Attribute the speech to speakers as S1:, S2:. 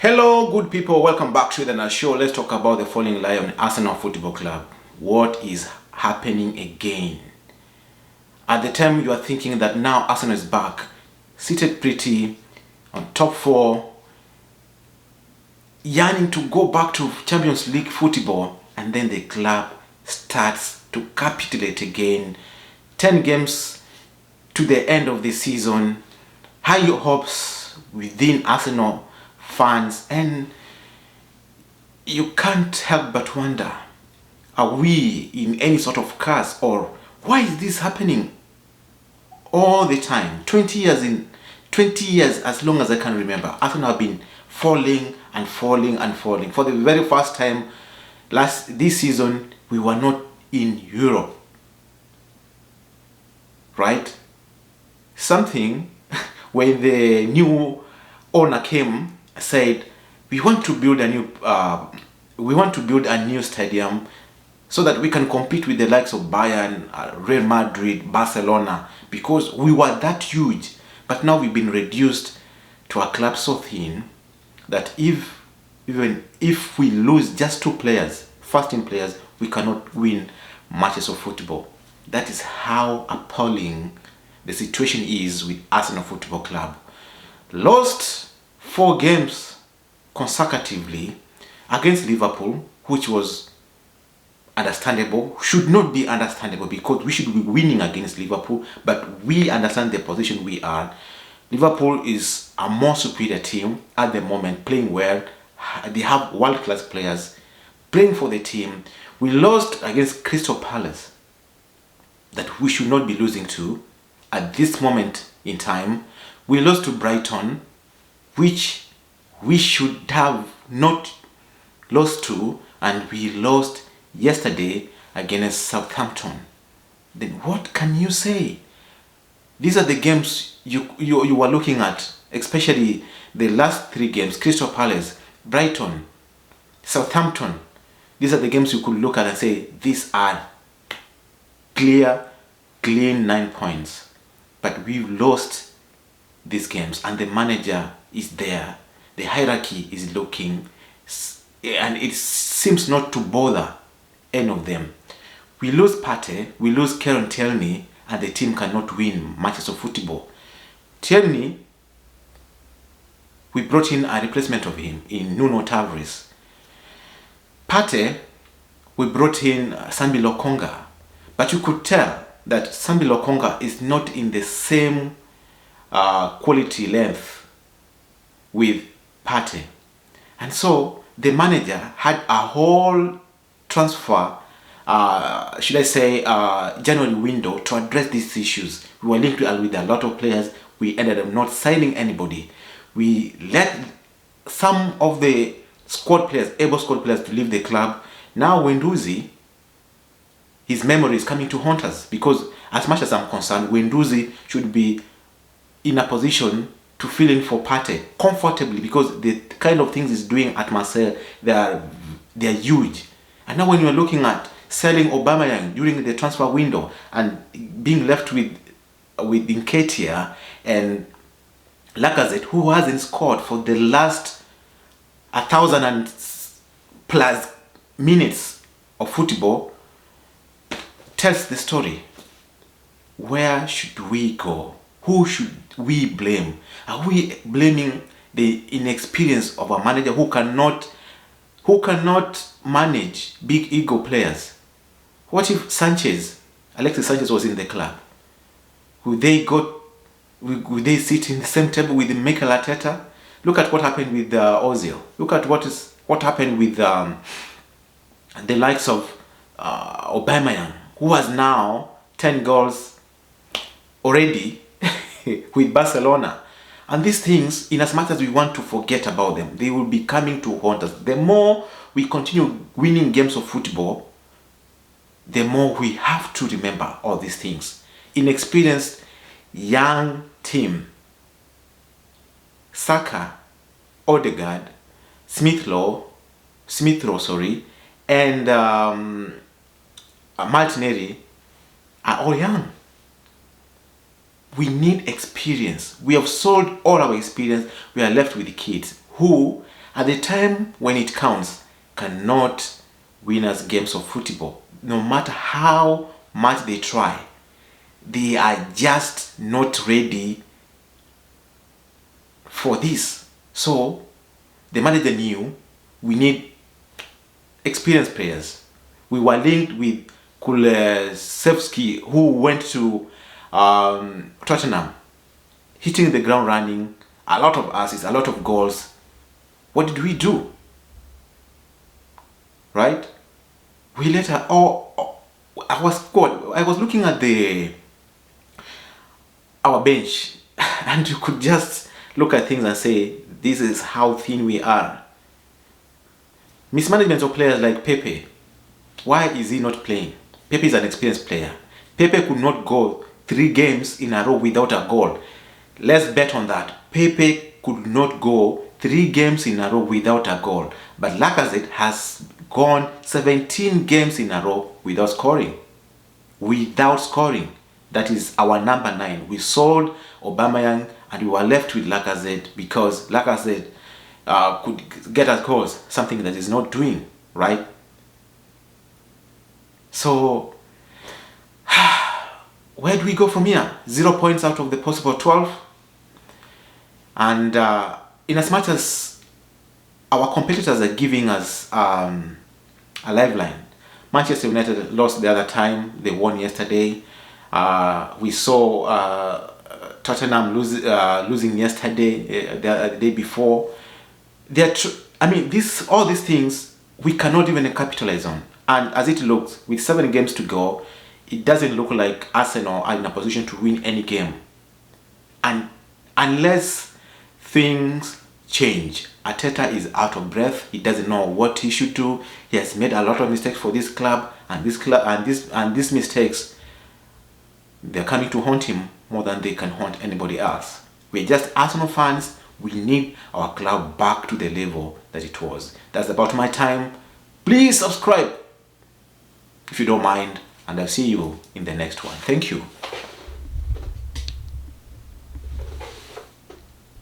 S1: Hello, good people. Welcome back to the show. Let's talk about the falling lion, Arsenal Football Club. What is happening again? At the time you are thinking that now Arsenal is back, seated pretty on top four, yearning to go back to Champions League football, and then the club starts to capitulate again. 10 games to the end of the season. High hopes within Arsenal fans, and you can't help but wonder, are we in any sort of curse, or why is this happening all the time? 20 years, as long as I can remember, Arsenal have been falling and falling and falling. For the very first time this season, we were not in Europe, right? Something when the new owner came, said we want to build a new stadium so that we can compete with the likes of Bayern, Real Madrid, Barcelona, because we were that huge. But now we've been reduced to a club so thin that even if we lose just two players, first team players, we cannot win matches of football. That is how appalling the situation is with Arsenal Football Club. Lost 4 games consecutively against Liverpool, which was understandable, should not be understandable, because we should be winning against Liverpool, but we understand the position we are. Liverpool is a more superior team at the moment, playing well. They have world-class players playing for the team. We lost against Crystal Palace, that we should not be losing to at this moment in time. We lost to Brighton, which we should have not lost to, and we lost yesterday against Southampton. Then what can you say? These are the games you were looking at, especially the last 3 games: Crystal Palace, Brighton, Southampton. These are the games you could look at and say these are clean 9 points. But we've lost these games, and the manager is there, the hierarchy is looking, and it seems not to bother any of them. We lose Partey, we lose Kieran Tierney, and the team cannot win matches of football. Tierney, we brought in a replacement of him in Nuno Tavares. Partey, we brought in Sambi Lokonga, but you could tell that Sambi Lokonga is not in the same quality length with Partey, and so the manager had a whole transfer, January window to address these issues. We were linked with a lot of players. We ended up not signing anybody. We let some of the able squad players to leave the club. Now Wenduzi, his memory is coming to haunt us, because as much as I'm concerned, Wenduzi should be in a position to fill in for Partey comfortably, because the kind of things he's doing at Marseille, they are huge. And now when you're looking at selling Aubameyang during the transfer window and being left with Nketiah and Lacazette, who hasn't scored for the last 1,000 and plus minutes of football, tells the story. Where should we go? Who should we blame? Are we blaming the inexperience of a manager who cannot manage big ego players? What if Alexis Sanchez was in the club? Would they sit in the same table with Mikel Arteta? Look at what happened with Ozil. Look at what happened with the likes of Aubameyang, who has now 10 goals already with Barcelona. And these things, in as much as we want to forget about them, they will be coming to haunt us. The more we continue winning games of football, the more we have to remember all these things. Inexperienced young team: Saka, Odegaard, Smith Rowe, and Martinelli are all young. We need experience. We have sold all our experience. We are left with the kids who at the time when it counts, cannot win us games of football. No matter how much they try, they are just not ready for this. So the manager knew we need experienced players. We were linked with Kulusevski, who went to Tottenham, hitting the ground running, a lot of assists, a lot of goals. What did we do? Right? We let her. I was looking at our bench, and you could just look at things and say, this is how thin we are. Mismanagement of players like Pepe. Why is he not playing? Pepe is an experienced player. Pepe could not go 3 games in a row without a goal. Let's bet on that. Pepe could not go 3 games in a row without a goal. But Lacazette has gone 17 games in a row without scoring. Without scoring. That is our number 9. We sold Aubameyang and we were left with Lacazette because Lacazette could get us goals, something that is not doing, right? So, where do we go from here? 0 points out of the possible 12. And in as much as our competitors are giving us a lifeline, Manchester United lost the other time, they won yesterday. We saw Tottenham losing yesterday, the day before. All these things we cannot even capitalize on. And as it looks, with 7 games to go, it doesn't look like Arsenal are in a position to win any game. And unless things change, Arteta is out of breath. He doesn't know what he should do. He has made a lot of mistakes for this club, and these mistakes, they're coming to haunt him more than they can haunt anybody else. We're just Arsenal fans. We need our club back to the level that it was. That's about my time. Please subscribe if you don't mind, and I'll see you in the next one. Thank you.